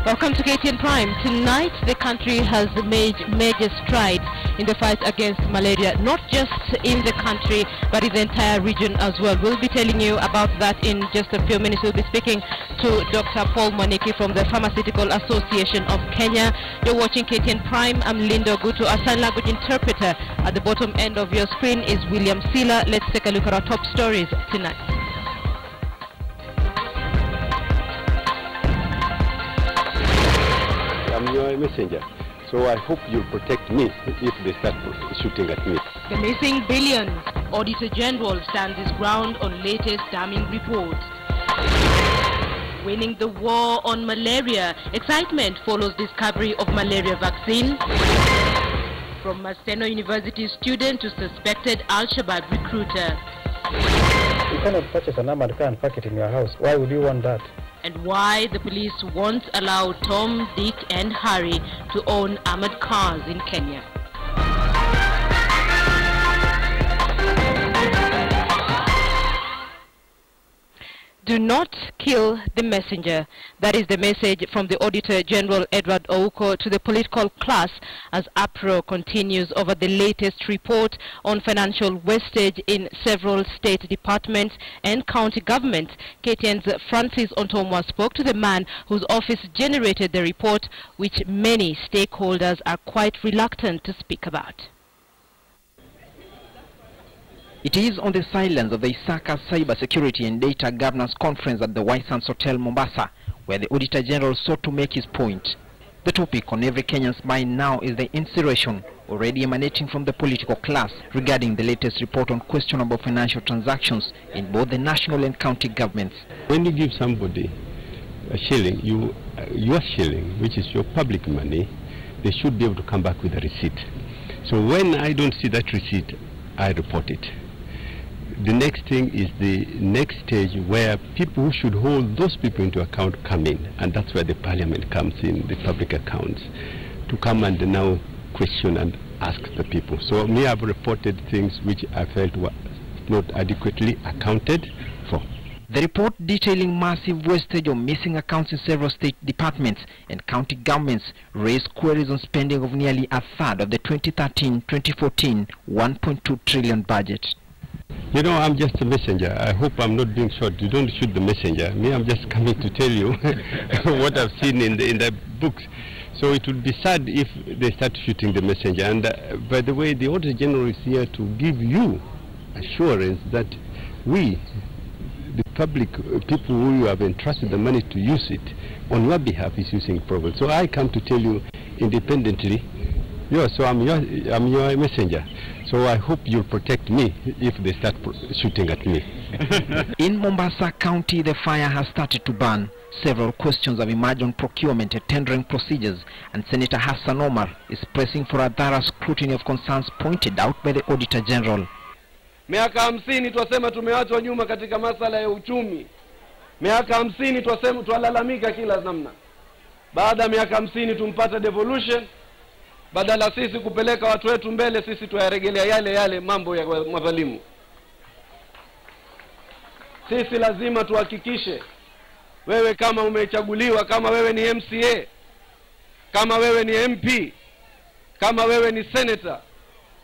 Welcome to KTN Prime. Tonight, the country has made major strides in the fight against malaria, not just in the country, but in the entire region as well. We'll be telling you about that in just a few minutes. We'll be speaking to Dr. Paul Mwaniki from the Pharmaceutical Association of Kenya. You're watching KTN Prime. I'm Linda Gutu. Our sign language interpreter at the bottom end of your screen is William Sila. Let's take a look at our top stories tonight. I'm your messenger, so I hope you'll protect me if they start shooting at me. The missing billions. Auditor General stands his ground on latest damning reports. Winning the war on malaria. Excitement follows discovery of malaria vaccine. From Maseno University student to suspected Al-Shabaab recruiter. You cannot purchase an armored car and park it in your house. Why would you want that? And why the police won't allow Tom, Dick and Harry to own armored cars in Kenya. Do not kill the messenger. That is the message from the Auditor General Edward Ouko to the political class as uproar continues over the latest report on financial wastage in several state departments and county governments. KTN's Francis Ontomwa spoke to the man whose office generated the report, which many stakeholders are quite reluctant to speak about. It is on the silence of the Isaka Cyber Security and Data Governance Conference at the White Sands Hotel, Mombasa, where the Auditor General sought to make his point. The topic on every Kenyan's mind now is the inspiration already emanating from the political class regarding the latest report on questionable financial transactions in both the national and county governments. When you give somebody a shilling, your shilling, which is your public money, they should be able to come back with a receipt. So when I don't see that receipt, I report it. The next thing is the next stage where people who should hold those people into account come in, and that's where the parliament comes in, the public accounts, to come and now question and ask the people. So me, I've reported things which I felt were not adequately accounted for. The report detailing massive wastage of missing accounts in several state departments and county governments raised queries on spending of nearly a third of the 2013-2014 1.2 trillion budget. You know, I'm just a messenger. I hope I'm not being shot. You don't shoot the messenger. Me, I'm just coming to tell you what I've seen in the books. So it would be sad if they start shooting the messenger. And by the way, the Auditor General is here to give you assurance that we, the public, people who you have entrusted the money to use it on your behalf, is using it properly. So I come to tell you independently. Yeah, so I'm your messenger. So I hope you'll protect me if they start shooting at me. In Mombasa County, the fire has started to burn. Several questions have emerged on procurement and tendering procedures, and Senator Hassan Omar is pressing for a thorough scrutiny of concerns pointed out by the Auditor General. Miaka 50 twasema tumeachwa nyuma katika masala ya uchumi. Miaka 50 twasema twalalamika kila namna. Baada ya miaka 50 tumpata devolution. Badala sisi kupeleka watu wetu mbele, sisi tuyarejelea yale mambo ya madhalimu. Sisi lazima tuhakikishe, wewe kama umechaguliwa, kama wewe ni MCA, kama wewe ni MP, kama wewe ni senator,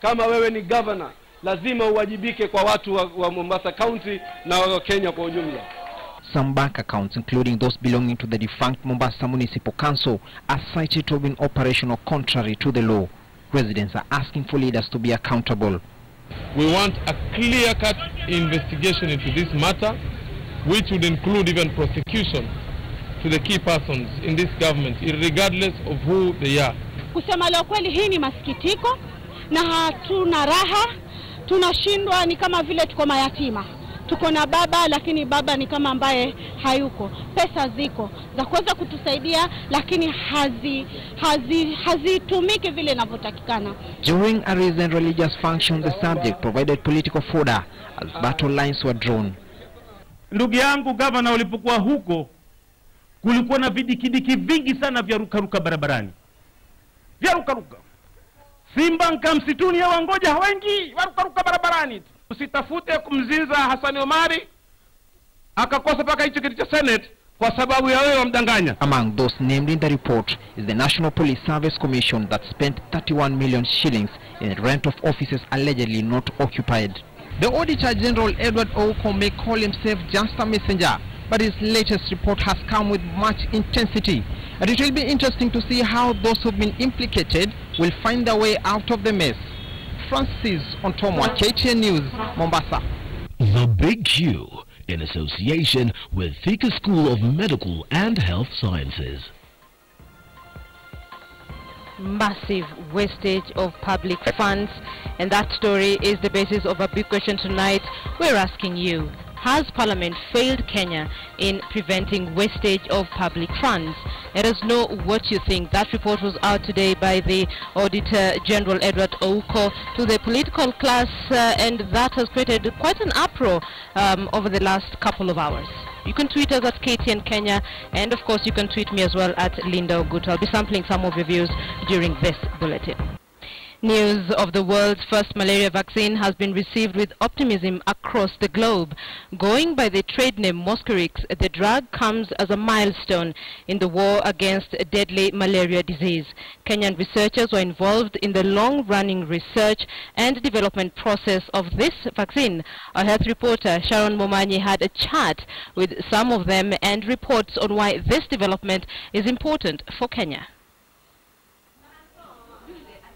kama wewe ni governor, lazima uwajibike kwa watu wa Mombasa County na wa Kenya kwa ujumla. Some bank accounts, including those belonging to the defunct Mombasa Municipal Council, are cited to have been operational contrary to the law. Residents are asking for leaders to be accountable. We want a clear-cut investigation into this matter, which would include even prosecution to the key persons in this government, regardless of who they are. Kusema leo kweli, hii ni masikitiko na hatuna raha. Tunashindwa, ni kama vile tuko mayatima. Tuko na baba, lakini baba ni kama ambaye hayuko. Pesa ziko za kuweza kutusaidia, lakini hazitumiki vile inavyotakikana. During a recent religious function, the subject provided political fodder as battle lines were drawn. Ndugu yangu gavana, ulipokuwa huko, kulikuwa na vidikidiki vingi sana vya rukaruka barabarani. Vya rukaruka. Simba nkamsituni ya wangoja wengi, warukaruka barabarani. Usitafute kumzinza Hassan Omari, akakosa paka hicho kiti cha Senate, kwa sababu ya wewe wamdanganya. Among those named in the report is the National Police Service Commission that spent 31 million shillings in rent of offices allegedly not occupied. The Auditor General Edward Ouko may call himself just a messenger, but his latest report has come with much intensity. And it will be interesting to see how those who've been implicated will find their way out of the mess. Francis Ontomwa, KTN News, Mombasa. The Big Q, in association with Thika School of Medical and Health Sciences. Massive wastage of public funds, and that story is the basis of a big question tonight. We're asking you, has Parliament failed Kenya in preventing wastage of public funds? Let us know what you think. That report was out today by the Auditor General Edward Ouko to the political class, and that has created quite an uproar over the last couple of hours. You can tweet us at KTN Kenya, and of course you can tweet me as well at Linda Ogutu. I'll be sampling some of your views during this bulletin. News of the world's first malaria vaccine has been received with optimism across the globe. Going by the trade name Mosquirix, the drug comes as a milestone in the war against deadly malaria disease. Kenyan researchers were involved in the long-running research and development process of this vaccine. Our health reporter Sharon Momanyi had a chat with some of them and reports on why this development is important for Kenya.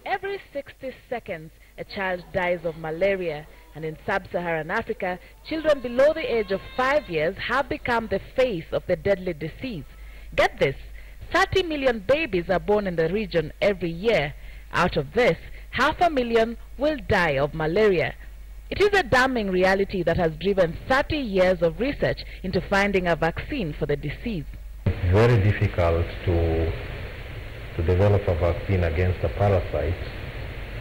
Every 60 seconds, a child dies of malaria, and in sub-Saharan Africa, children below the age of 5 years have become the face of the deadly disease. Get this, 30 million babies are born in the region every year. Out of this, 500,000 will die of malaria. It is a damning reality that has driven 30 years of research into finding a vaccine for the disease. It's very difficult to develop a vaccine against a parasite,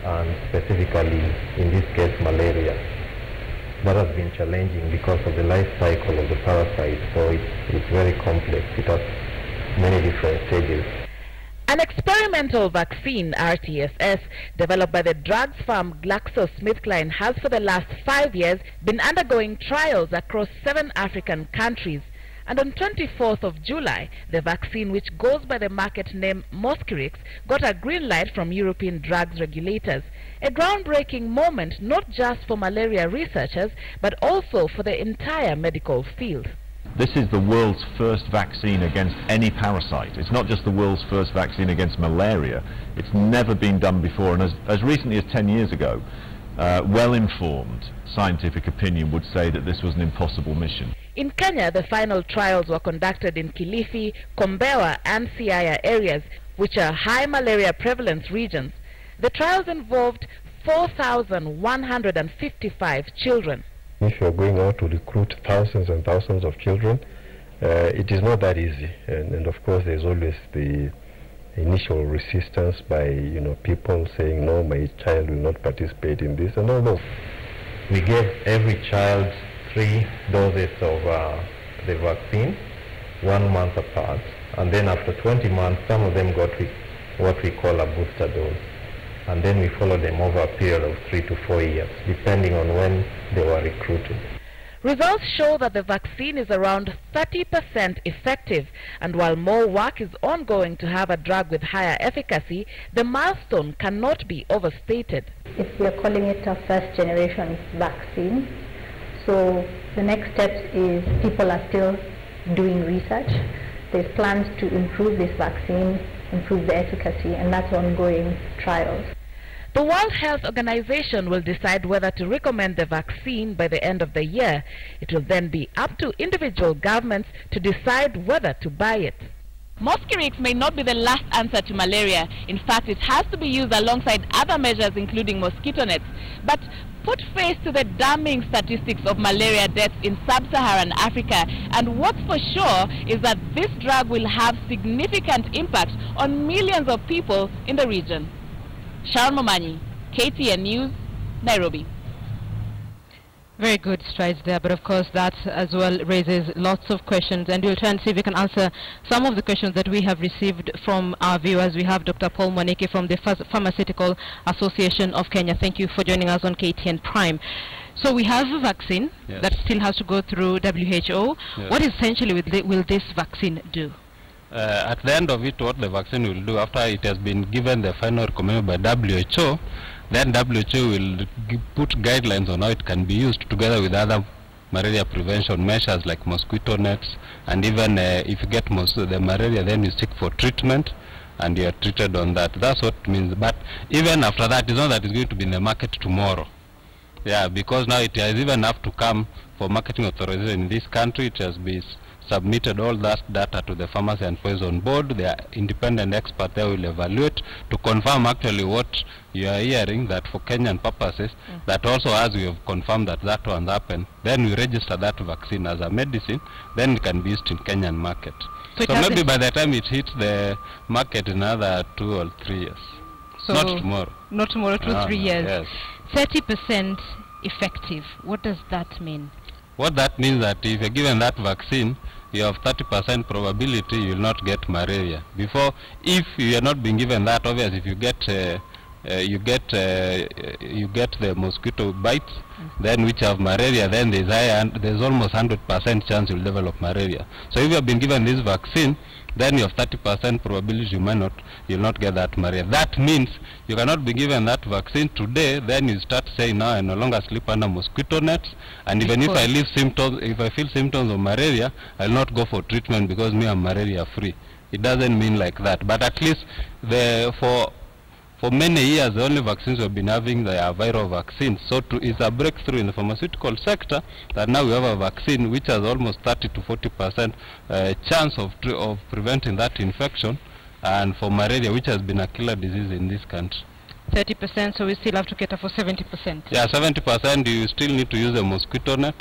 and specifically in this case malaria. That has been challenging because of the life cycle of the parasite, so it's very complex. It has many different stages. An experimental vaccine, RTSS, developed by the drugs firm GlaxoSmithKline, has for the last 5 years been undergoing trials across 7 African countries. And on 24th of July, the vaccine, which goes by the market name Mosquirix, got a green light from European drugs regulators. A groundbreaking moment not just for malaria researchers, but also for the entire medical field. This is the world's first vaccine against any parasite. It's not just the world's first vaccine against malaria. It's never been done before, and as recently as 10 years ago, well-informed scientific opinion would say that this was an impossible mission. In Kenya, the final trials were conducted in Kilifi, Kombewa and Siaya areas, which are high malaria prevalence regions. The trials involved 4,155 children. If you're going out to recruit thousands and thousands of children, it is not that easy. And of course, there's always the initial resistance by people saying, no, my child will not participate in this. And although we gave every child 3 doses of the vaccine, 1 month apart, and then after 20 months, some of them got what we call a booster dose. And then we followed them over a period of 3 to 4 years, depending on when they were recruited. Results show that the vaccine is around 30% effective, and while more work is ongoing to have a drug with higher efficacy, the milestone cannot be overstated. We are calling it a first generation vaccine. So the next step is people are still doing research. There's plans to improve this vaccine, improve the efficacy, and that's ongoing trials. The World Health Organization will decide whether to recommend the vaccine by the end of the year. It will then be up to individual governments to decide whether to buy it. Mosquirix may not be the last answer to malaria. In fact, it has to be used alongside other measures, including mosquito nets. But put face to the damning statistics of malaria deaths in sub-Saharan Africa, and what's for sure is that this drug will have significant impact on millions of people in the region. Sharon Momanyi, KTN News, Nairobi. Very good strides there, but of course that as well raises lots of questions, and we'll try and see if we can answer some of the questions that we have received from our viewers. We have Dr. Paul Mwaniki from the Pharmaceutical Association of Kenya. Thank you for joining us on KTN Prime. So we have a vaccine that still has to go through WHO. What essentially will this vaccine do? At the end of it, what the vaccine will do, after it has been given the final recommendation by WHO, then WHO will put guidelines on how it can be used together with other malaria prevention measures like mosquito nets, and even if you get the malaria, then you seek for treatment and you are treated on that. That's what it means. But even after that, it's not that it's going to be in the market tomorrow. Yeah, because now it has even have to come for marketing authorization in this country. It has been submitted all that data to the Pharmacy and Poison Board. The independent expert there will evaluate to confirm actually what you are hearing, that for Kenyan purposes, that also as we have confirmed that that one happened, then we register that vaccine as a medicine, then it can be used in Kenyan market. So maybe by the time it hits the market in another 2 or 3 years. So not tomorrow. Not tomorrow, 2 or 3 years. Yes. 30% effective. What does that mean? What that means that if you're given that vaccine, you have 30% probability you will not get malaria. Before, if you are not being given that, obviously, if you get the mosquito bites, then which have malaria, then there's almost 100% chance you'll develop malaria. So if you have been given this vaccine, then you have 30% probability you'll not get that malaria. That means you cannot be given that vaccine today, then you start saying, now I no longer sleep under mosquito nets, and even if I feel symptoms of malaria, I'll not go for treatment because me I'm malaria free. It doesn't mean like that. But at least for many years, the only vaccines we've been having, they are viral vaccines. So it's a breakthrough in the pharmaceutical sector that now we have a vaccine which has almost 30 to 40% chance of preventing that infection, and for malaria, which has been a killer disease in this country. 30%, so we still have to cater for 70%. Yeah, 70% you still need to use a mosquito net,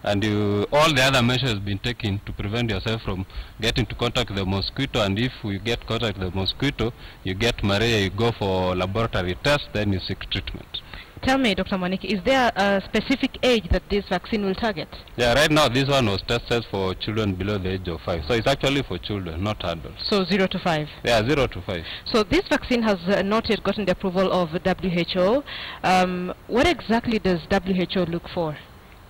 and all the other measures been taken to prevent yourself from getting to contact with the mosquito. And if we get contact with the mosquito, you get malaria, you go for laboratory test, then you seek treatment. Tell me, Dr. Mwaniki, is there a specific age that this vaccine will target? Yeah, right now this one was tested for children below the age of 5. So it's actually for children, not adults. So 0 to 5? Yeah, 0 to 5. So this vaccine has not yet gotten the approval of WHO. What exactly does WHO look for?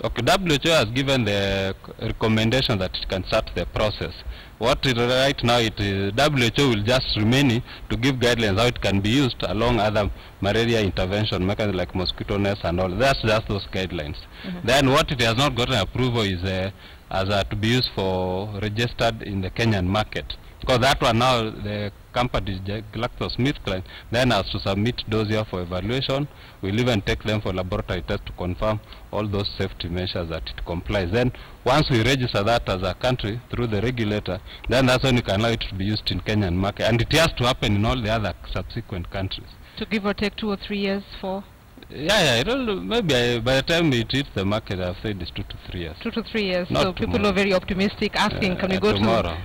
Okay, WHO has given the recommendation that it can start the process. Right now WHO will just remain to give guidelines how it can be used along other malaria intervention mechanisms like mosquito nets and all. That's just those guidelines. Then what it has not gotten approval is to be used for registered in the Kenyan market. Because that one now, the company GlaxoSmithKline then has to submit those here for evaluation. We'll even take them for laboratory tests to confirm all those safety measures that it complies. Then once we register that as a country through the regulator, then that's when you can allow it to be used in Kenyan market. And it has to happen in all the other subsequent countries. To give or take 2 or 3 years for? Yeah, maybe by the time it hits the market, I've said it's 2 to 3 years. 2 to 3 years. Not so people tomorrow. are very optimistic, asking, can we go tomorrow?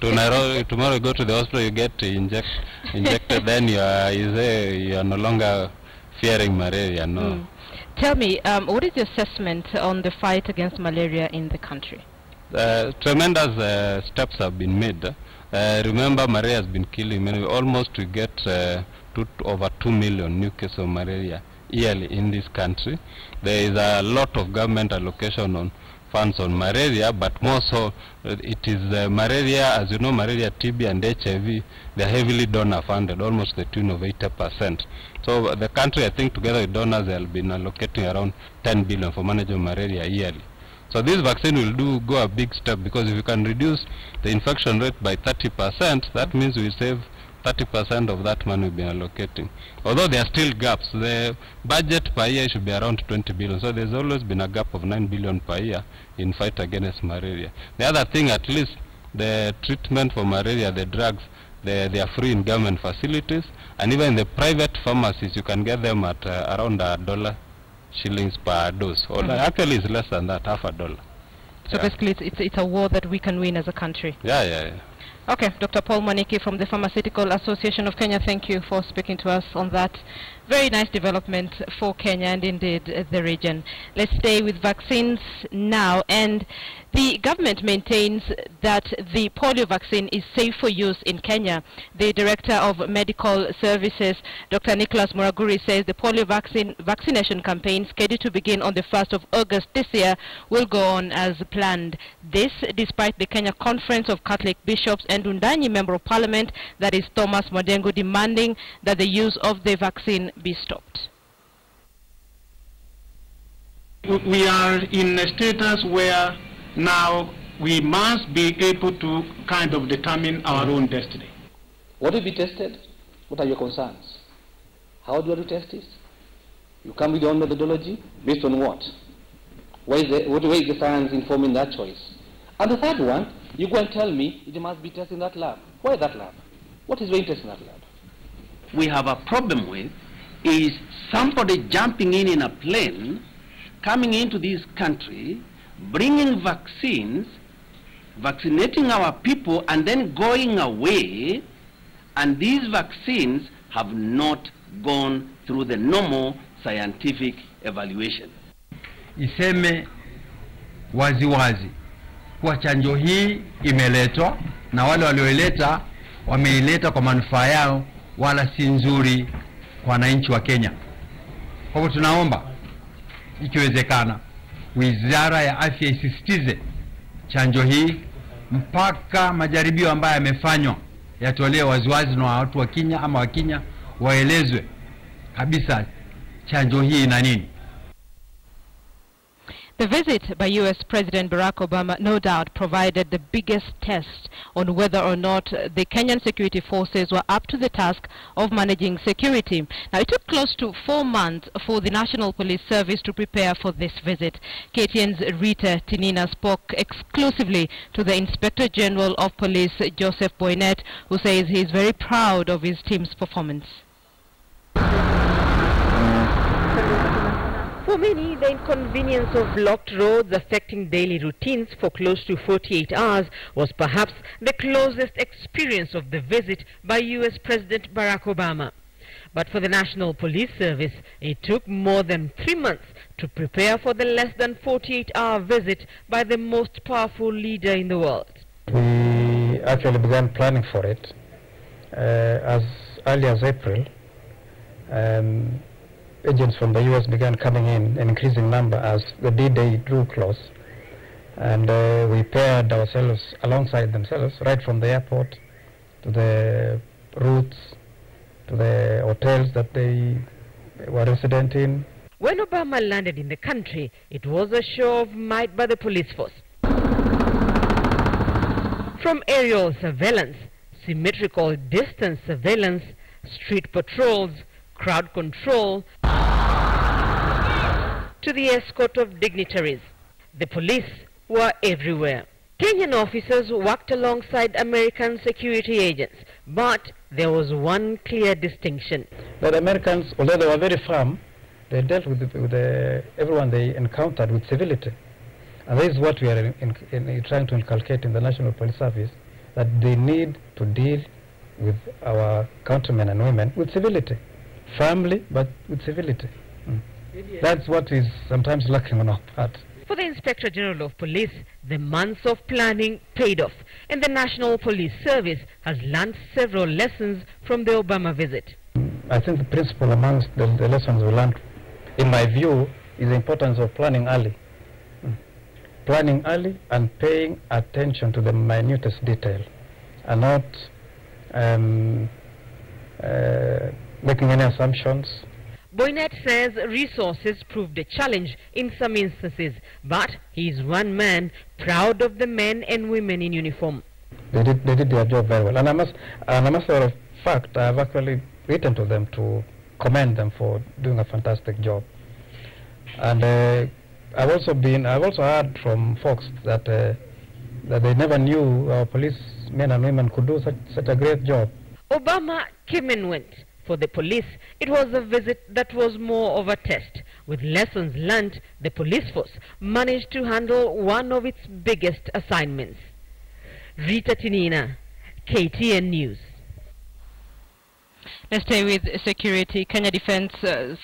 To Nairobi, tomorrow you go to the hospital, you get injected, then you are no longer fearing malaria. No. Tell me, what is your assessment on the fight against malaria in the country? Tremendous steps have been made. Remember, malaria has been killing many. Almost we get over 2 million new cases of malaria yearly in this country. There is a lot of government allocation on funds on malaria, but more so it is malaria, as you know, malaria, TB and HIV, they are heavily donor funded, almost the tune of 80%. So the country, I think together with donors, they have been allocating around 10 billion for managing malaria yearly. So this vaccine will go a big step, because if you can reduce the infection rate by 30%, that means we save 30% of that money we've been allocating. Although there are still gaps, the budget per year should be around 20 billion. So there's always been a gap of 9 billion per year in fight against malaria. The other thing, at least the treatment for malaria, the drugs, they are free in government facilities, and even in the private pharmacies you can get them at around $1 shillings per dose. Or actually it's less than that, $0.50. So basically it's a war that we can win as a country. Yeah. Okay, Dr. Paul Mwaniki from the Pharmaceutical Association of Kenya, thank you for speaking to us on that very nice development for Kenya and indeed the region. Let's stay with vaccines now, and the government maintains that the polio vaccine is safe for use in Kenya. The Director of Medical Services, Dr. Nicholas Muraguri, says the polio vaccination campaign, scheduled to begin on the 1st of August this year, will go on as planned. This despite the Kenya Conference of Catholic Bishops and Undanyi Member of Parliament, that is Thomas Mwadengu, demanding that the use of the vaccine be stopped. We are in a status where now we must be able to kind of determine our own destiny. What will be tested? What are your concerns? How do you test this? You come with your own methodology, based on what? Where is the science informing that choice? And the third one, you go and tell me it must be tested in that lab. Why that lab? What is the interest in that lab? We have a problem with is somebody jumping in a plane, coming into this country, bringing vaccines, vaccinating our people, and then going away, and these vaccines have not gone through the normal scientific evaluation. Iseme wazi kwa chanjo hii imeletwa na wale walioileta wameileta kwa manufaa yao, wala si nzuri kwa wananchi wa Kenya. Kwa hivyo tunaomba ikiwezekana Wizara ya Afya isisitize chanjo hii mpaka majaribio ambayo yamefanywa yatolewe waziwazi na watu wa Kenya ama wa Kenya waelezwe kabisa chanjo hii ina nini. The visit by U.S. President Barack Obama no doubt provided the biggest test on whether or not the Kenyan security forces were up to the task of managing security. Now, it took close to 4 months for the National Police Service to prepare for this visit. KTN's Rita Tinina spoke exclusively to the Inspector General of Police, Joseph Boynet, who says he is very proud of his team's performance. For many, the inconvenience of blocked roads affecting daily routines for close to 48 hours was perhaps the closest experience of the visit by U.S. President Barack Obama. But for the National Police Service, it took more than 3 months to prepare for the less than 48-hour visit by the most powerful leader in the world. We actually began planning for it as early as April. Agents from the U.S. began coming in increasing number as the D-Day drew close, and we paired ourselves alongside themselves right from the airport to the routes to the hotels that they were resident in. When Obama landed in the country, it was a show of might by the police force. From aerial surveillance, symmetrical distance surveillance, street patrols, crowd control, to the escort of dignitaries, the police were everywhere. Kenyan officers worked alongside American security agents, but there was one clear distinction. The Americans, although they were very firm, they dealt with everyone they encountered with civility. And this is what we are trying to inculcate in the National Police Service, that they need to deal with our countrymen and women with civility. Firmly, but with civility. That's what is sometimes lacking on our part. For the Inspector General of Police, the months of planning paid off, and the National Police Service has learned several lessons from the Obama visit. I think the principle amongst the lessons we learned, in my view, is the importance of planning early. Planning early and paying attention to the minutest detail, and not making any assumptions. Boynet says resources proved a challenge in some instances, but he is one man proud of the men and women in uniform. They did their job very well, and I must sort of fact, I have actually written to them to commend them for doing a fantastic job. And I've also heard from folks that they never knew our policemen and women could do such a great job. Obama came and went. For the police, it was a visit that was more of a test. With lessons learned, the police force managed to handle one of its biggest assignments. Rita Tinina, KTN News. Let's stay with security. Kenya Defense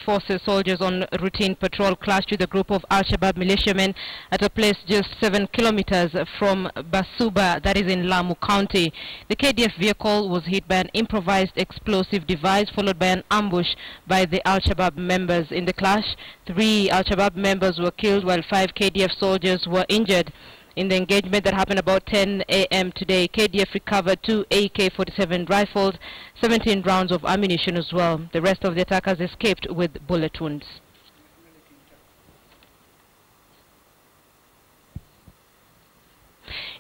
Forces soldiers on routine patrol clashed with a group of Al-Shabaab militiamen at a place just 7 kilometers from Basuba, that is in Lamu County. The KDF vehicle was hit by an improvised explosive device, followed by an ambush by the Al-Shabaab members. In the clash, 3 Al-Shabaab members were killed while 5 KDF soldiers were injured. In the engagement that happened about 10 a.m. today, KDF recovered 2 AK-47 rifles, 17 rounds of ammunition as well. The rest of the attackers escaped with bullet wounds.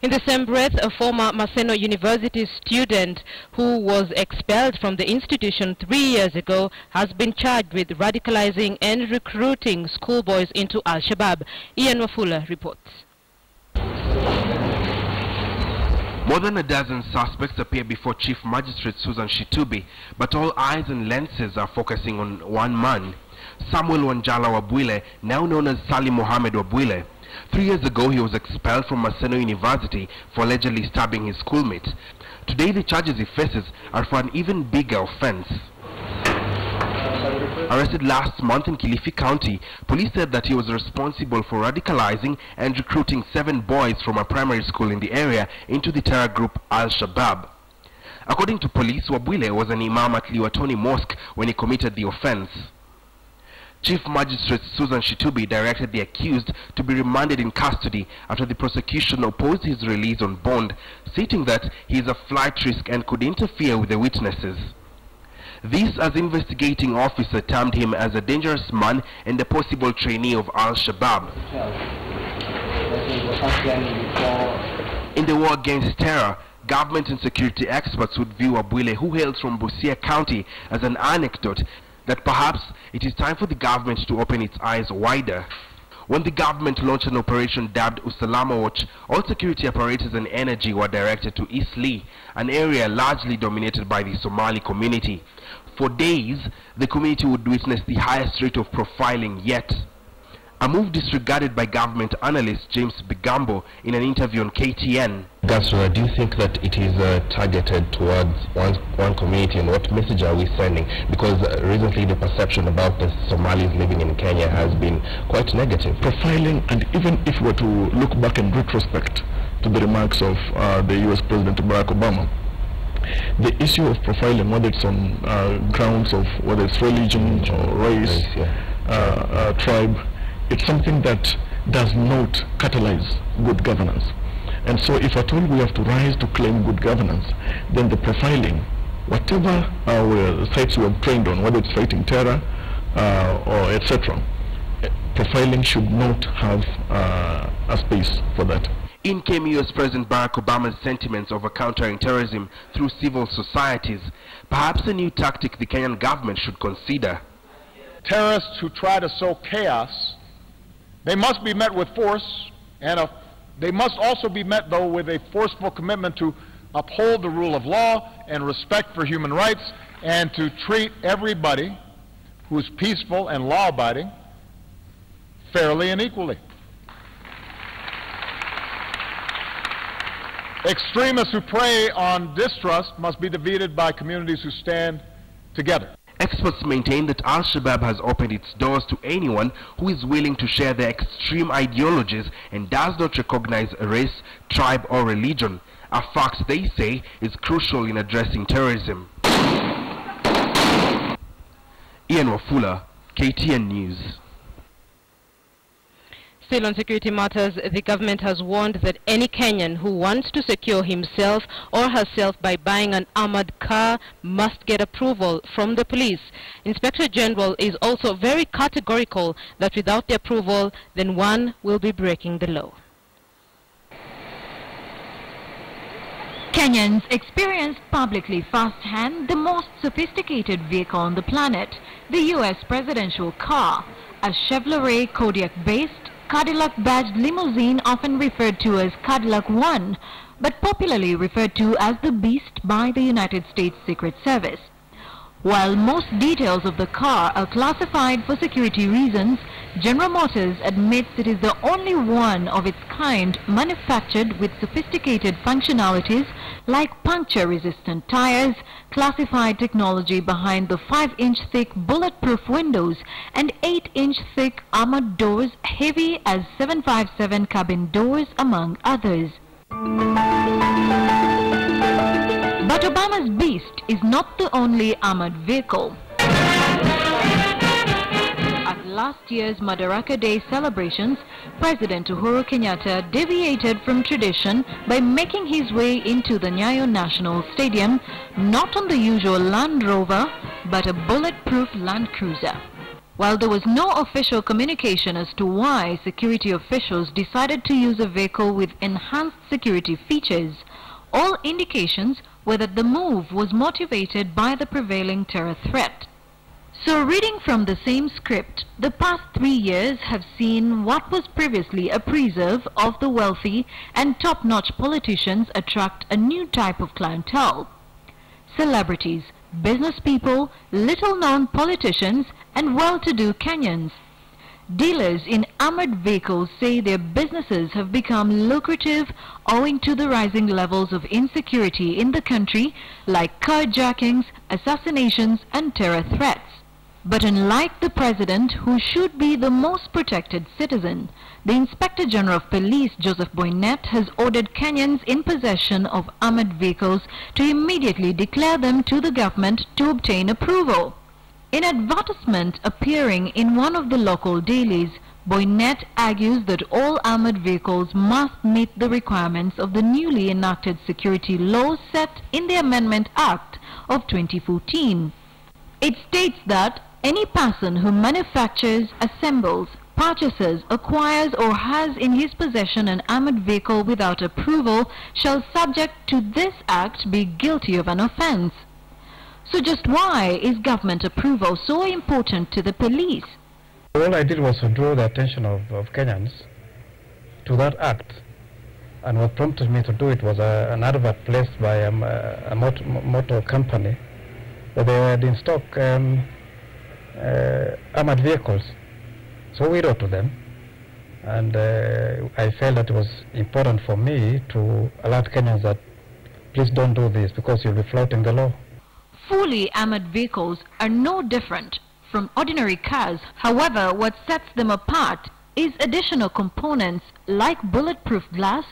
In the same breath, a former Maseno University student who was expelled from the institution 3 years ago has been charged with radicalizing and recruiting schoolboys into Al-Shabaab. Ian Wafula reports. More than a dozen suspects appear before Chief Magistrate Susan Shitubi, but all eyes and lenses are focusing on one man, Samuel Wanjala Wabwile, now known as Salim Mohammed Wabwile. 3 years ago, he was expelled from Maseno University for allegedly stabbing his schoolmate. Today, the charges he faces are for an even bigger offense. Arrested last month in Kilifi County, police said that he was responsible for radicalizing and recruiting 7 boys from a primary school in the area into the terror group Al-Shabaab. According to police, Wabwile was an imam at Liwatoni Mosque when he committed the offense. Chief Magistrate Susan Shitubi directed the accused to be remanded in custody after the prosecution opposed his release on bond, stating that he is a flight risk and could interfere with the witnesses. This as investigating officer termed him as a dangerous man and a possible trainee of Al-Shabaab. In the war against terror, government and security experts would view Wabwile, who hails from Busia County, as an anecdote that perhaps it is time for the government to open its eyes wider. When the government launched an operation dubbed Usalama Watch, all security apparatus and energy were directed to East Lee, an area largely dominated by the Somali community. For days, the community would witness the highest rate of profiling yet. A move disregarded by government analyst James Bigambo in an interview on KTN. Gasra, do you think that it is targeted towards one community, and what message are we sending? Because recently the perception about the Somalis living in Kenya has been quite negative. Profiling, and even if we were to look back in retrospect to the remarks of the US President Barack Obama, the issue of profiling, whether it's on grounds of whether it's religion or race, tribe, it's something that does not catalyze good governance. And so if at all we have to rise to claim good governance, then the profiling, whatever our sites we have trained on, whether it's fighting terror or etc., profiling should not have a space for that. In came US President Barack Obama's sentiments over countering terrorism through civil societies, perhaps a new tactic the Kenyan government should consider. Terrorists who try to sow chaos, they must be met with force, and they must also be met, though, with a forceful commitment to uphold the rule of law and respect for human rights, and to treat everybody who's peaceful and law-abiding fairly and equally. Extremists who prey on distrust must be defeated by communities who stand together. Experts maintain that Al-Shabaab has opened its doors to anyone who is willing to share their extreme ideologies and does not recognize race, tribe or religion, a fact they say is crucial in addressing terrorism. Ian Wafula, KTN News. Still on security matters, the government has warned that any Kenyan who wants to secure himself or herself by buying an armored car must get approval from the police. Inspector General is also very categorical that without the approval, then one will be breaking the law. Kenyans experienced publicly firsthand the most sophisticated vehicle on the planet, the U.S. presidential car, a Chevrolet Kodiak-based Cadillac badged limousine, often referred to as Cadillac One, but popularly referred to as the Beast by the United States Secret Service. While most details of the car are classified for security reasons, General Motors admits it is the only one of its kind manufactured with sophisticated functionalities like puncture-resistant tires, classified technology behind the 5-inch thick bulletproof windows, and 8-inch thick armored doors heavy as 757 cabin doors, among others. But Obama's Beast is not the only armored vehicle. At last year's Madaraka Day celebrations, President Uhuru Kenyatta deviated from tradition by making his way into the Nyayo National Stadium, not on the usual Land Rover, but a bulletproof Land Cruiser. While there was no official communication as to why security officials decided to use a vehicle with enhanced security features, all indications were that the move was motivated by the prevailing terror threat. So, reading from the same script, the past 3 years have seen what was previously a preserve of the wealthy and top-notch politicians attract a new type of clientele. Celebrities, business people, little-known politicians, and well-to-do Kenyans. Dealers in armored vehicles say their businesses have become lucrative owing to the rising levels of insecurity in the country, like carjackings, assassinations, and terror threats. But unlike the president, who should be the most protected citizen, the Inspector General of Police, Joseph Boynet, has ordered Kenyans in possession of armored vehicles to immediately declare them to the government to obtain approval. In an advertisement appearing in one of the local dailies, Boynet argues that all armored vehicles must meet the requirements of the newly enacted security law set in the Amendment Act of 2014. It states that any person who manufactures, assembles, purchases, acquires or has in his possession an armored vehicle without approval shall, subject to this act, be guilty of an offense. So just why is government approval so important to the police? All I did was to draw the attention of Kenyans to that act, and what prompted me to do it was an advert placed by a motor company that they had in stock armored vehicles. So we wrote to them, and I felt that it was important for me to alert Kenyans that please don't do this because you'll be flouting the law. Fully armored vehicles are no different from ordinary cars. However, what sets them apart is additional components like bulletproof glass,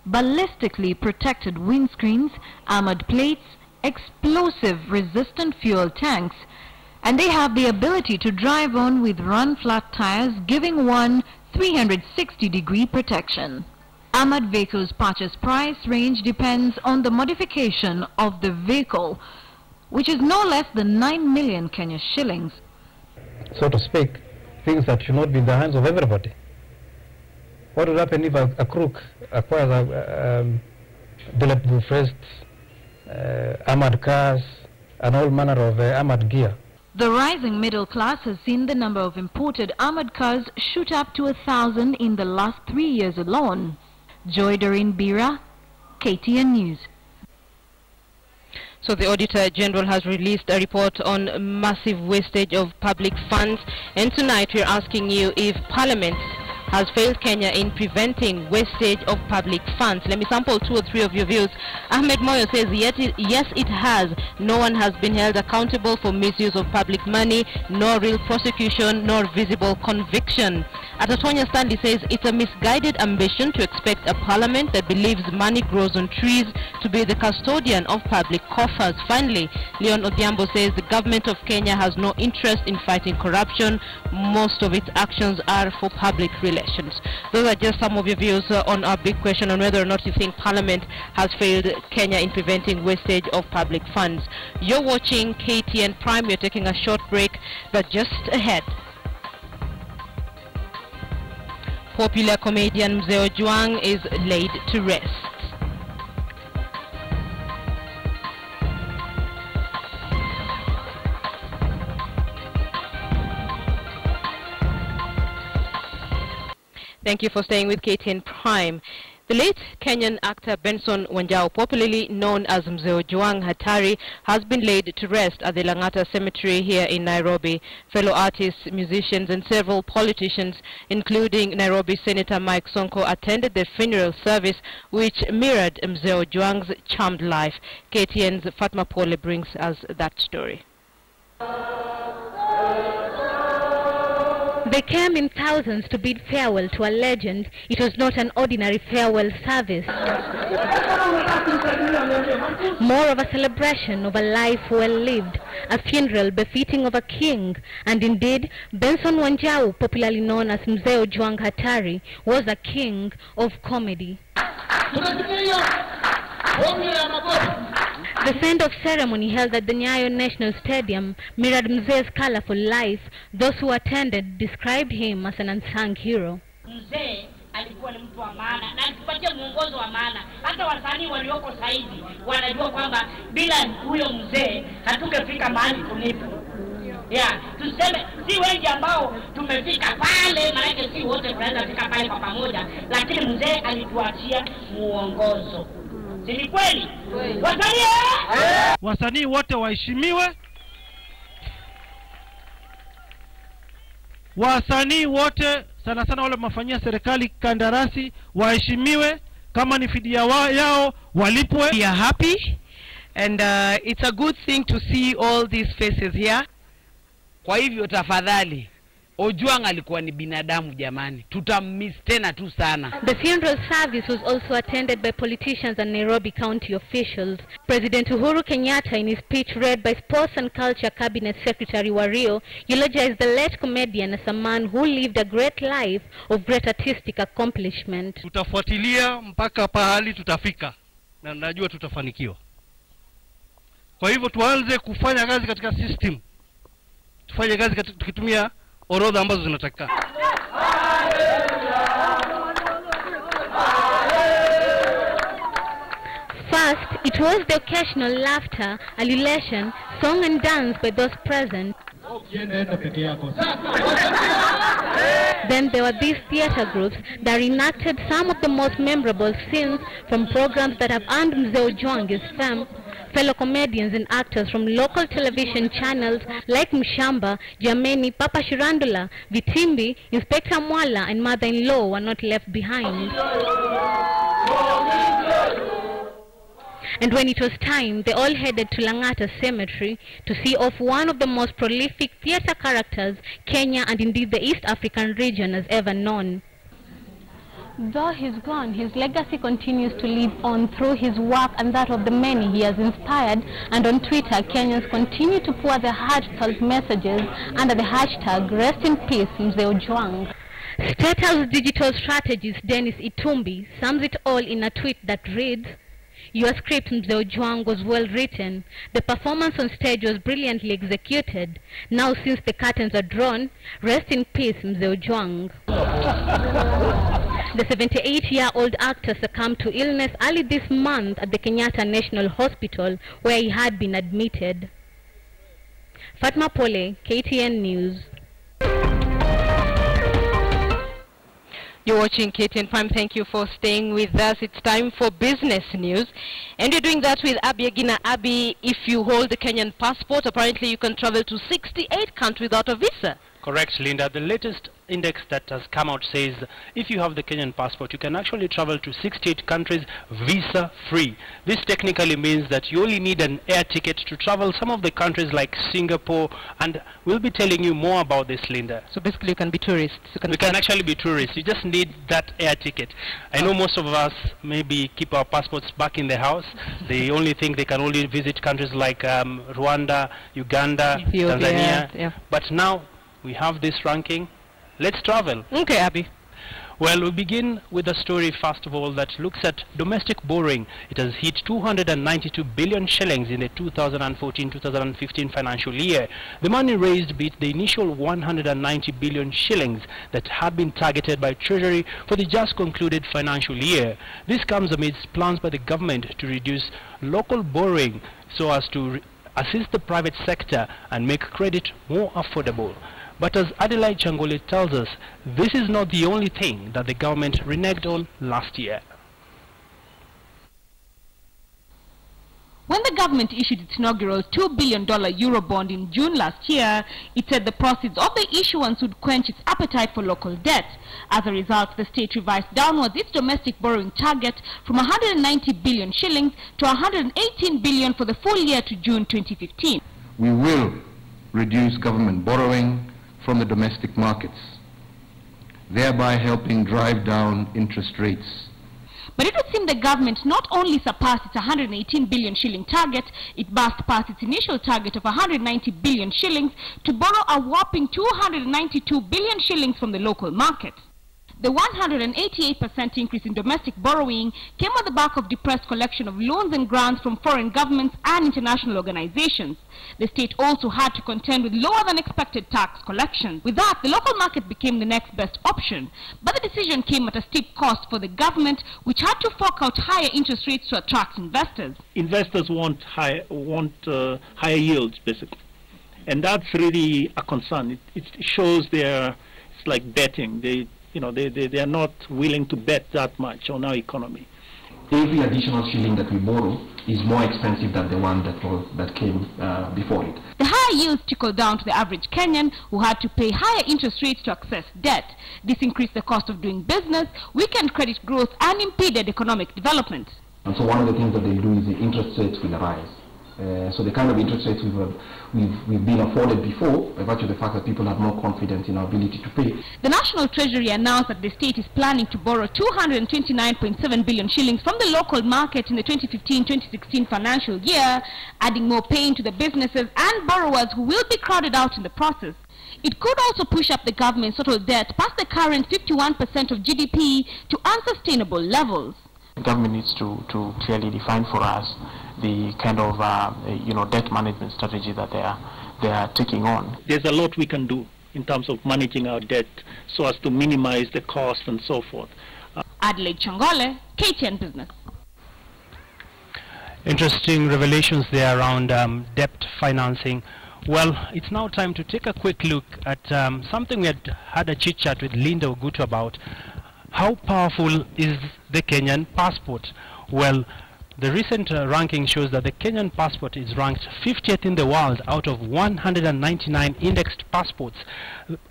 ballistically protected windscreens, armored plates, explosive-resistant fuel tanks, and they have the ability to drive on with run-flat tires, giving one 360-degree protection. Armored vehicles' purchase price range depends on the modification of the vehicle, which is no less than 9 million Kenya shillings. So to speak, things that should not be in the hands of everybody. What would happen if a crook acquires a bulletproof vests, armored cars, and all manner of armored gear? The rising middle class has seen the number of imported armored cars shoot up to 1,000 in the last 3 years alone. Joy Doreen Bira, KTN News. So the Auditor General has released a report on massive wastage of public funds, and tonight we're asking you if Parliament has failed Kenya in preventing wastage of public funds. Let me sample 2 or 3 of your views. Ahmed Moyo says, yes, it has. No one has been held accountable for misuse of public money, no real prosecution, nor visible conviction. Atatonya Stanley says, it's a misguided ambition to expect a parliament that believes money grows on trees to be the custodian of public coffers. Finally, Leon Odhiambo says, the government of Kenya has no interest in fighting corruption. Most of its actions are for public relations. Those are just some of your views on our big question on whether or not you think Parliament has failed Kenya in preventing wastage of public funds. You're watching KTN Prime. We're taking a short break, but just ahead, popular comedian Mzee Ojwang is laid to rest. Thank you for staying with KTN Prime. The late Kenyan actor Benson Wanjau, popularly known as Mzee Ojwang Hatari, has been laid to rest at the Lang'ata Cemetery here in Nairobi. Fellow artists, musicians and several politicians, including Nairobi Senator Mike Sonko, attended the funeral service which mirrored Mzee Ojwang's charmed life. KTN's Fatma Pole brings us that story. They came in thousands to bid farewell to a legend. It was not an ordinary farewell service. More of a celebration of a life well lived, a funeral befitting of a king. And indeed, Benson Wanjau, popularly known as Mzee Ojwang Hatari, was a king of comedy. The send-off ceremony held at the Nyayo National Stadium mirrored Mzee's colorful life. Those who attended described him as an unsung hero. Mzee alikuwa ni mtu wa maana na alitupatia mwongozo wa maana. Hata wasanii walioko saizi wanajua kwamba bila huyo mzee hatungefika mahali tulipo. Tuseme si wengi ambao tumefika pale, maana si wote tunaweza fika pale kwa pamoja, lakini mzee alituachia muongozo. Si kweli? Wasanii wote waheshimiwe. Wasanii wote sana sana wale mafanyia serikali kandarasi waheshimiwe, kama ni fidia yao walipwe. We are happy and it's a good thing to see all these faces here. Kwa hivyo tafadhali, Ojwang alikuwa ni binadamu jamani. Tutamiss tena tu sana. The funeral service was also attended by politicians and Nairobi County officials. President Uhuru Kenyatta, in his speech read by Sports and Culture Cabinet Secretary Wario, eulogized the late comedian as a man who lived a great life of great artistic accomplishment. Tutafuatilia mpaka pahali tutafika na najua tutafanikiwa. Kwa hivyo tuanze kufanya kazi katika system. Tufanye kazi tukitumia orodha ambazo zinatakikana. First, it was the occasional laughter, adulation, song and dance by those present. Then there were these theater groups that reenacted some of the most memorable scenes from programs that have earned Mzee Ojwang his fame. Fellow comedians and actors from local television channels like Mshamba, Jameni, Papa Shirandula, Vitimbi, Inspector Mwala and Mother-in-Law were not left behind. And when it was time, they all headed to Lang'ata Cemetery to see off one of the most prolific theater characters Kenya and indeed the East African region has ever known. Though he's gone, his legacy continues to live on through his work and that of the many he has inspired, and on Twitter, Kenyans continue to pour their heartfelt messages under the hashtag Rest in Peace Mzee Ojwang. State House Digital Strategist Dennis Itumbi sums it all in a tweet that reads, "Your script, Mzee Ojwang, was well written. The performance on stage was brilliantly executed. Now, since the curtains are drawn, rest in peace, Mzee Ojwang." The 78-year-old actor succumbed to illness early this month at the Kenyatta National Hospital, where he had been admitted. Fatma Pole, KTN News. You're watching KTN Prime. Thank you for staying with us. It's time for business news. And you're doing that with Abby Agina. Abby, if you hold a Kenyan passport, apparently you can travel to 68 countries without a visa. Correct, Linda. The latest index that has come out says if you have the Kenyan passport, you can actually travel to 68 countries visa-free. This technically means that you only need an air ticket to travel some of the countries like Singapore, and we'll be telling you more about this, Linda. So basically you can be tourists. We can actually be tourists. You just need that air ticket. I know most of us maybe keep our passports back in the house. They only think they can only visit countries like Rwanda, Uganda, Ethiopia, Tanzania. yeah. But now we have this ranking. Let's travel. Okay, Abby. Well, we'll begin with a story, first of all, that looks at domestic borrowing. It has hit 292 billion shillings in the 2014-2015 financial year. The money raised beat the initial 190 billion shillings that had been targeted by Treasury for the just concluded financial year. This comes amidst plans by the government to reduce local borrowing so as to assist the private sector and make credit more affordable. But as Adelaide Changole tells us, this is not the only thing that the government reneged on last year. When the government issued its inaugural $2 billion Eurobond in June last year, it said the proceeds of the issuance would quench its appetite for local debt. As a result, the state revised downwards its domestic borrowing target from 190 billion shillings to 118 billion for the full year to June 2015. We will reduce government borrowing from the domestic markets, thereby helping drive down interest rates. But it would seem the government not only surpassed its 118 billion shilling target, it burst past its initial target of 190 billion shillings to borrow a whopping 292 billion shillings from the local market. The 188% increase in domestic borrowing came on the back of depressed collection of loans and grants from foreign governments and international organizations. The state also had to contend with lower than expected tax collections. With that, the local market became the next best option. But the decision came at a steep cost for the government, which had to fork out higher interest rates to attract investors. Investors want higher yields, basically. And that's really a concern. It shows it's like betting. They are not willing to bet that much on our economy. Every additional shilling that we borrow is more expensive than the one that came before it. The higher yields trickled down to the average Kenyan, who had to pay higher interest rates to access debt. This increased the cost of doing business, weakened credit growth, and impeded economic development. And so one of the things that they do is the interest rates will rise. So the kind of interest rates we've been afforded before, by virtue of the fact that people have more confidence in our ability to pay. The National Treasury announced that the state is planning to borrow 229.7 billion shillings from the local market in the 2015-2016 financial year, adding more pain to the businesses and borrowers who will be crowded out in the process. It could also push up the government's total debt past the current 51% of GDP to unsustainable levels. The government needs to clearly define for us the kind of debt management strategy that they are taking on. There's a lot we can do in terms of managing our debt so as to minimize the cost and so forth. Adelaide Changole, KTN Business. Interesting revelations there around debt financing. Well, it's now time to take a quick look at something we had a chit chat with Linda Ogutu about. How powerful is the Kenyan passport? Well, the recent ranking shows that the Kenyan passport is ranked 50th in the world out of 199 indexed passports.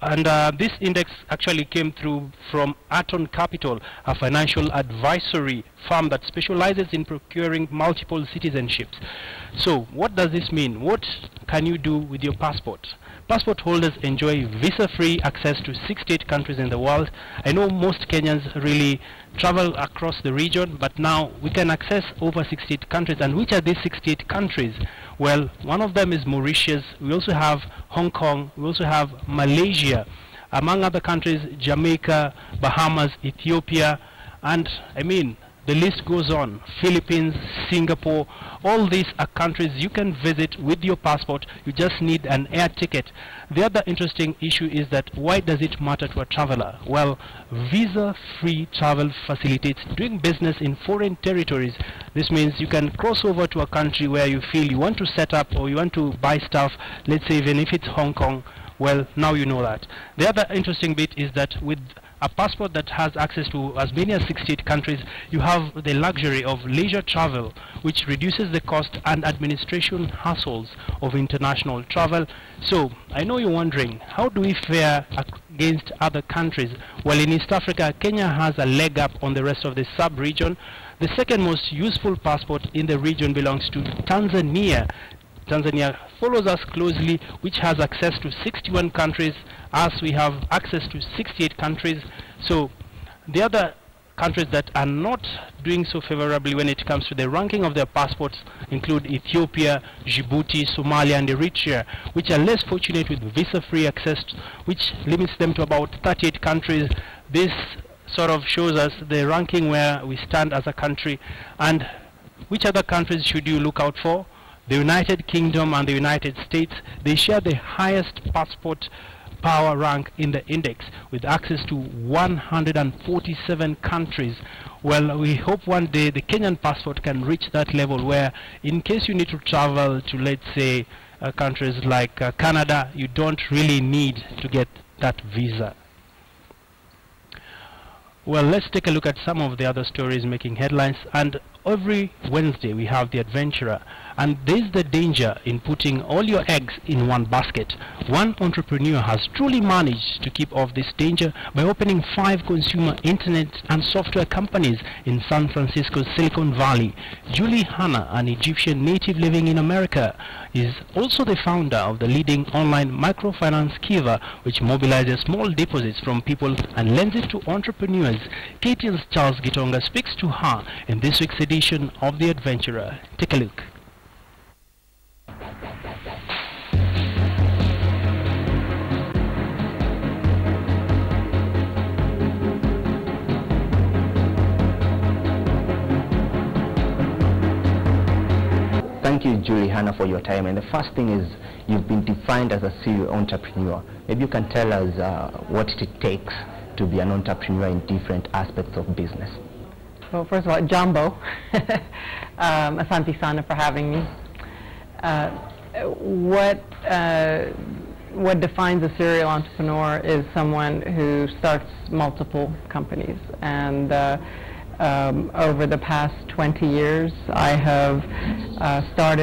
And this index actually came through from Aton Capital, a financial advisory firm that specializes in procuring multiple citizenships. So what does this mean? What can you do with your passport? Passport holders enjoy visa-free access to 68 countries in the world. I know most Kenyans really travel across the region, but now we can access over 68 countries. And which are these 68 countries? Well, one of them is Mauritius. We also have Hong Kong. We also have Malaysia. Among other countries, Jamaica, Bahamas, Ethiopia, and I mean, the list goes on. Philippines, Singapore, all these are countries you can visit with your passport. You just need an air ticket. The other interesting issue is that why does it matter to a traveler? Well, visa-free travel facilitates doing business in foreign territories. This means you can cross over to a country where you feel you want to set up or you want to buy stuff, let's say even if it's Hong Kong. Well, now you know that. The other interesting bit is that with a passport that has access to as many as 68 countries, you have the luxury of leisure travel, which reduces the cost and administration hassles of international travel. So, I know you're wondering, how do we fare against other countries? Well, in East Africa, Kenya has a leg up on the rest of the sub-region. The second most useful passport in the region belongs to Tanzania. Tanzania follows us closely, which has access to 61 countries, as we have access to 68 countries. So the other countries that are not doing so favorably when it comes to the ranking of their passports include Ethiopia, Djibouti, Somalia, and Eritrea, which are less fortunate with visa-free access, which limits them to about 38 countries. This sort of shows us the ranking where we stand as a country. And which other countries should you look out for? The United Kingdom and the United States, they share the highest passport power rank in the index with access to 147 countries. Well, we hope one day the Kenyan passport can reach that level where in case you need to travel to, let's say, countries like Canada, you don't really need to get that visa. Well, let's take a look at some of the other stories making headlines. And every Wednesday we have the Adventurer, and there's the danger in putting all your eggs in one basket. One entrepreneur has truly managed to keep off this danger by opening 5 consumer internet and software companies in San Francisco's Silicon Valley. Julie Hanna, an Egyptian native living in America, is also the founder of the leading online microfinance Kiva, which mobilizes small deposits from people and lends it to entrepreneurs. KTN's Charles Gitonga speaks to her in this week's edition of The Adventurer. Take a look. Thank you, Julie Hanna, for your time. And the first thing is, you've been defined as a serial entrepreneur. Maybe you can tell us what it takes to be an entrepreneur in different aspects of business. Well, first of all, Jumbo, asante sana for having me. What defines a serial entrepreneur is someone who starts multiple companies. And over the past 20 years, I have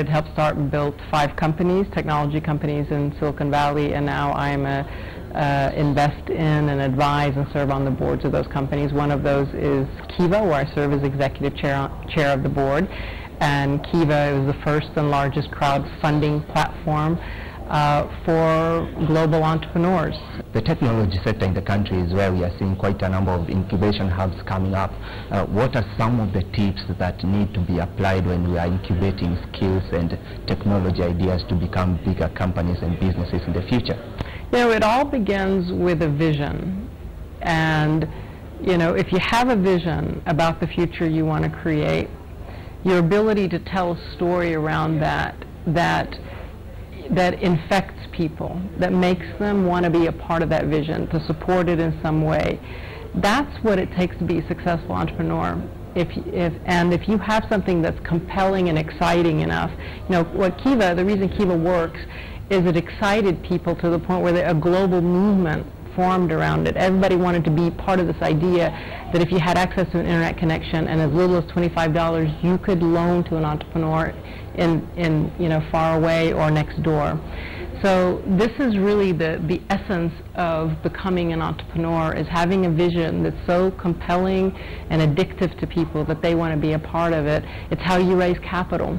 helped start and built 5 companies, technology companies in Silicon Valley, and now I'm invest in and advise and serve on the boards of those companies. One of those is Kiva, where I serve as executive chair of the board. And Kiva is the first and largest crowdfunding platform for global entrepreneurs. The technology sector in the country is where we are seeing quite a number of incubation hubs coming up. What are some of the tips that need to be applied when we are incubating skills and technology ideas to become bigger companies and businesses in the future? You know, it all begins with a vision. And, you know, if you have a vision about the future you want to create, your ability to tell a story around that infects people, that makes them want to be a part of that vision, to support it in some way. That's what it takes to be a successful entrepreneur. If you have something that's compelling and exciting enough, you know, the reason Kiva works is it excited people to the point where a global movement formed around it. Everybody wanted to be part of this idea that if you had access to an internet connection and as little as $25, you could loan to an entrepreneur in you know, far away or next door. So this is really the essence of becoming an entrepreneur, is having a vision that's so compelling and addictive to people that they want to be a part of it. It's how you raise capital.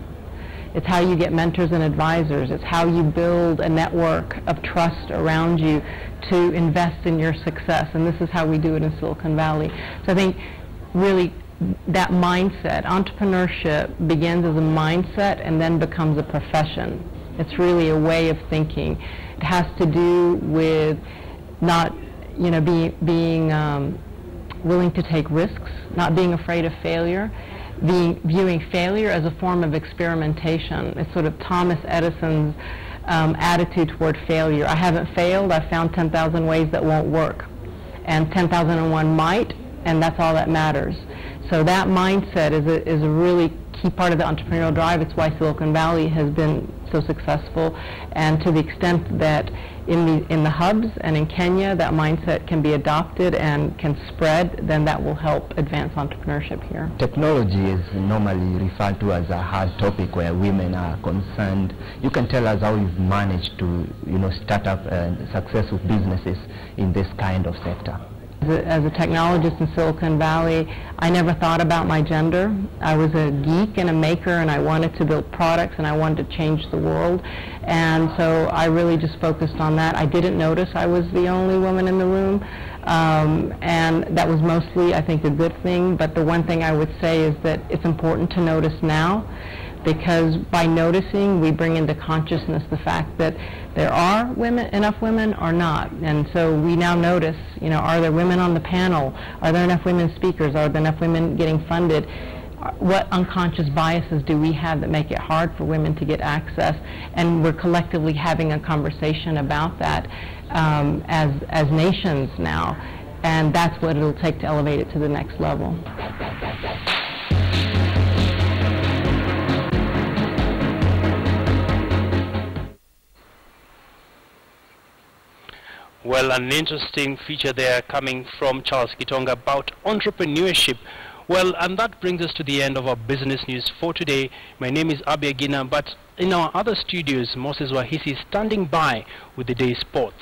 It's how you get mentors and advisors. It's how you build a network of trust around you to invest in your success. And this is how we do it in Silicon Valley. So I think really that mindset, entrepreneurship begins as a mindset and then becomes a profession. It's really a way of thinking. It has to do with not, you know, being willing to take risks, not being afraid of failure, viewing failure as a form of experimentation. It's sort of Thomas Edison's attitude toward failure. I haven't failed, I've found 10,000 ways that won't work. And 10,001 might, and that's all that matters. So that mindset is a really key part of the entrepreneurial drive. It's why Silicon Valley has been so successful, and to the extent that in the hubs and in Kenya that mindset can be adopted and can spread, then that will help advance entrepreneurship here. Technology is normally referred to as a hard topic where women are concerned. You can tell us how you've managed to, you know, start up successful businesses in this kind of sector. As a technologist in Silicon Valley, I never thought about my gender. I was a geek and a maker, and I wanted to build products, and I wanted to change the world. And so I really just focused on that. I didn't notice I was the only woman in the room, and that was mostly, I think, a good thing. But the one thing I would say is that it's important to notice now, because by noticing, we bring into consciousness the fact that there are enough women or not. And so we now notice, you know, are there women on the panel? Are there enough women speakers? Are there enough women getting funded? What unconscious biases do we have that make it hard for women to get access? And we're collectively having a conversation about that as nations now. And that's what it'll take to elevate it to the next level. Well, an interesting feature there coming from Charles Gitonga about entrepreneurship. Well, and that brings us to the end of our business news for today. My name is Abia Gina, but in our other studios, Moses Wahisi is standing by with the day's sports.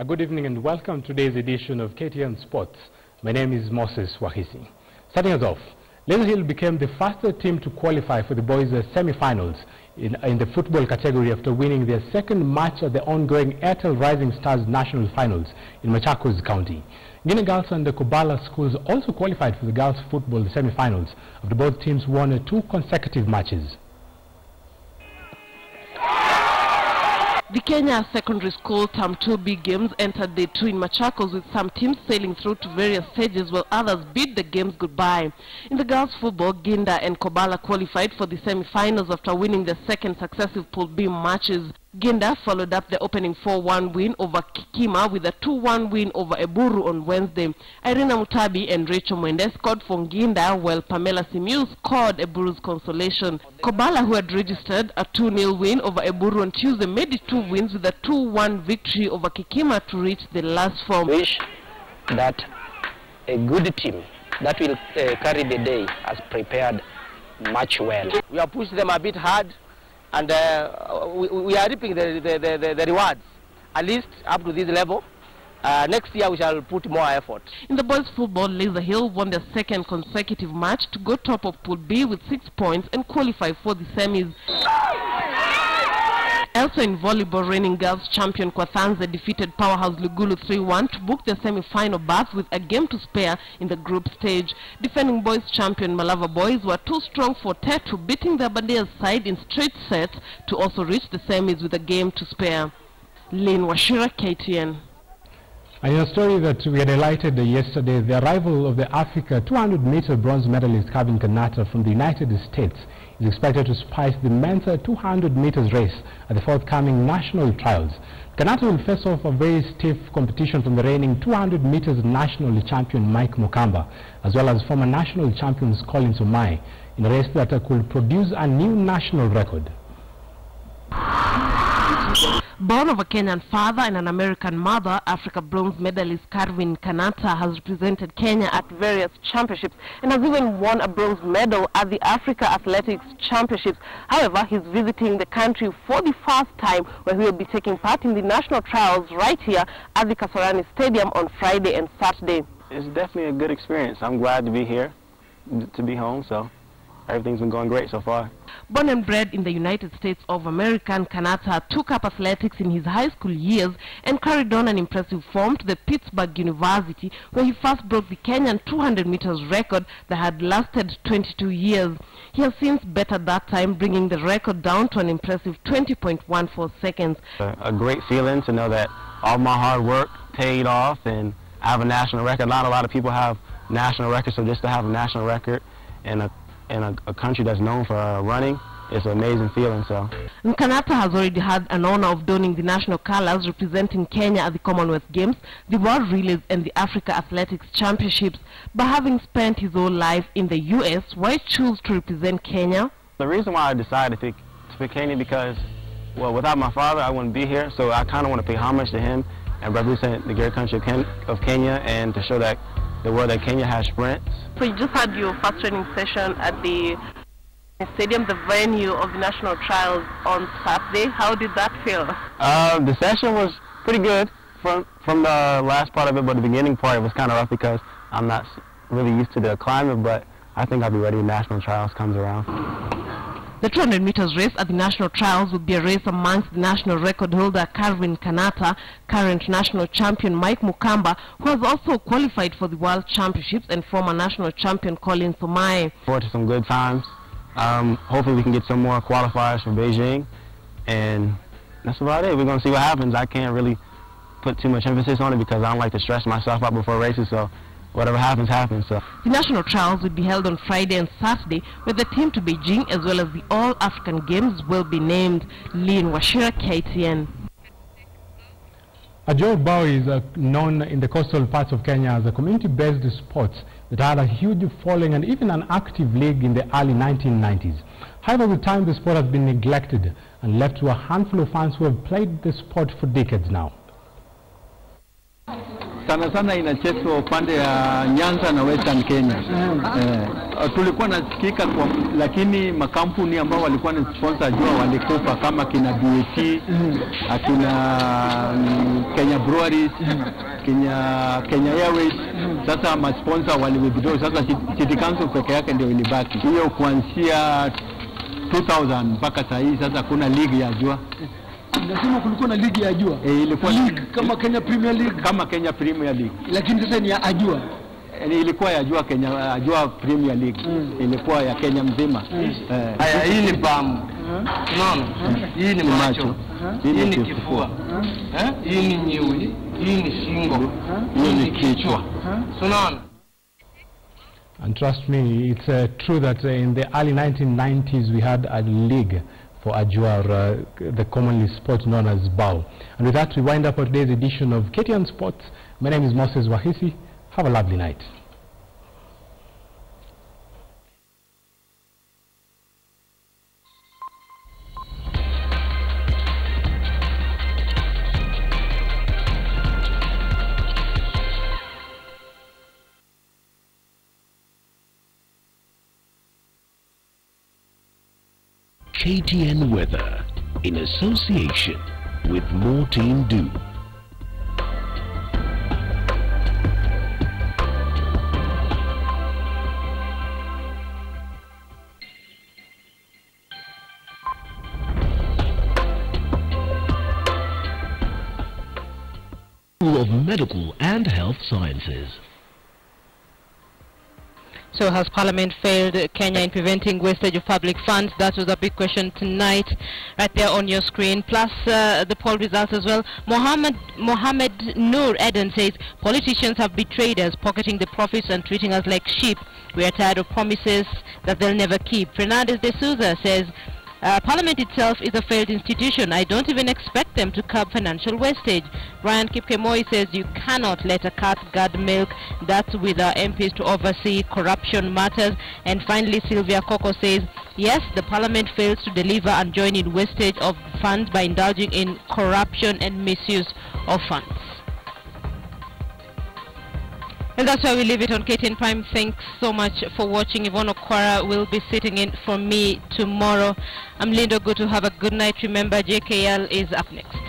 Good evening and welcome to today's edition of KTN Sports. My name is Moses Wahisi. Starting us off, Laser Hill became the fastest team to qualify for the boys' semi-finals in the football category after winning their second match at the ongoing Airtel Rising Stars National Finals in Machakos County. Guinea Girls and the Kobala schools also qualified for the girls' football semi-finals after both teams won 2 consecutive matches. The Kenya Secondary School Term 2 big games entered day 2 in Machakos, with some teams sailing through to various stages while others bid the games goodbye. In the girls' football, Ginda and Kobala qualified for the semi-finals after winning their second successive Pool B matches. Ginda followed up the opening 4-1 win over Kikima with a 2-1 win over Eburu on Wednesday. Irina Mutabi and Rachel Mwende scored for Ginda, while Pamela Simiu scored Eburu's consolation. Kobala, who had registered a 2-0 win over Eburu on Tuesday, made it 2 wins with a 2-1 victory over Kikima to reach the last form. Wish that a good team that will carry the day has prepared much well. We have pushed them a bit hard, and we are reaping the rewards, at least up to this level. Next year we shall put more effort. In the boys' football, Laser Hill won their second consecutive match to go top of Pool B with 6 points and qualify for the semis. Also in volleyball, reigning girls champion Kwathanze defeated Powerhouse Lugulu 3-1 to book their semi-final berth with a game to spare in the group stage. Defending boys champion Malava Boys were too strong for Tetu, beating the Abadea's side in straight sets to also reach the semis with a game to spare. Lynn Washira, KTN. And in a story that we had highlighted yesterday, the arrival of the Africa 200-meter bronze medalist Kevin Kanata from the United States is expected to spice the men's 200 meters race at the forthcoming national trials. Kanata will face off a very stiff competition from the reigning 200 meters national champion Mike Mukamba, as well as former national champions Collins Omai, in a race that could produce a new national record. Born of a Kenyan father and an American mother, Africa bronze medalist Kevin Kanata has represented Kenya at various championships and has even won a bronze medal at the Africa Athletics Championships. However, he's visiting the country for the first time, where he will be taking part in the national trials right here at the Kasarani Stadium on Friday and Saturday. It's definitely a good experience. I'm glad to be here, to be home, so everything's been going great so far. Born and bred in the United States of America, Kanata took up athletics in his high school years and carried on an impressive form to the Pittsburgh University, where he first broke the Kenyan 200 meters record that had lasted 22 years. He has since bettered that time, bringing the record down to an impressive 20.14 seconds. A great feeling to know that all my hard work paid off and I have a national record. Not a lot of people have national records, so just to have a national record in a country that's known for running, it's an amazing feeling. So Kanata has already had an honor of donning the national colors, representing Kenya at the Commonwealth Games, the World Relays and the Africa Athletics Championships. But having spent his whole life in the US, why choose to represent Kenya? The reason why I decided to pick Kenya, because, well, without my father I wouldn't be here, so I kind of want to pay homage to him and represent the great country of Kenya, and to show that the world that Kenya has sprints. So you just had your first training session at the stadium, the venue of the national trials on Saturday. How did that feel? The session was pretty good from the last part of it, but the beginning part was kind of rough because I'm not really used to the climate, but I think I'll be ready when national trials comes around. The 200 meters race at the national trials will be a race amongst the national record holder Kevin Kanata, current national champion Mike Mukamba, who has also qualified for the World Championships, and former national champion Collins Omai. Forward to some good times. Hopefully we can get some more qualifiers for Beijing, and that's about it. We're going to see what happens. I can't really put too much emphasis on it because I don't like to stress myself out before races, so whatever happens, happens. So the national trials will be held on Friday and Saturday, where the team to Beijing as well as the All-African Games will be named. Lynn Washira, KTN. Ajua Bao is known in the coastal parts of Kenya as a community-based sport that had a huge following and even an active league in the early 1990s. However, with time, the sport has been neglected and left to a handful of fans who have played the sport for decades now. Sana sana inachezwa upande ya Nyanza na Western Kenya. Tulikuwa nasikika kwa, lakini makampuni ambao walikuwa na sponsor Ajua walikufa kama kina BAT, akina Kenya Breweries, Kenya Airways. Sasa ma sponsor wali withdraw. Sasa City Council peke yake ndio ilibaki. Hiyo kuanzia 2000 mpaka sasa hii sasa kuna league ya Ajua. Nasema kulikuwa na ligi ya Ajua. Ilikuwa league kama Kenya Premier League. Kama Kenya Premier League. Lakini sasa ni ya Ajua. Ilikuwa ya Ajua Kenya, Ajua Premier League. Ilikuwa ya Kenya mzima. Haya, hii ni bamu. Unaona? Hii ni macho. Hii ni kifua. Hii ni nyewe. Hii ni shingo. Hii ni kichwa. Unaona? And trust me, it's true that in the early 1990s we had a league for Ajua, the commonly sport known as Bao. And with that, we wind up our today's edition of KTN Sports. My name is Moses Wahisi. Have a lovely night. KTN Weather, in association with More Team Do. School of Medical and Health Sciences. So has Parliament failed Kenya in preventing wastage of public funds? That was a big question tonight, right there on your screen. Plus the poll results as well. Mohammed Noor Eden says politicians have betrayed us, pocketing the profits and treating us like sheep. We are tired of promises that they'll never keep. Fernandez de Souza says Parliament itself is a failed institution. I don't even expect them to curb financial wastage. Brian Kipkemoi says you cannot let a cat guard milk. That's with our MPs to oversee corruption matters. And finally, Sylvia Koko says, yes, the Parliament fails to deliver and join in wastage of funds by indulging in corruption and misuse of funds. And that's why we leave it on KTN Prime. Thanks so much for watching. Yvonne Okwara will be sitting in for me tomorrow. I'm Lindo. Good to have a good night. Remember, JKL is up next.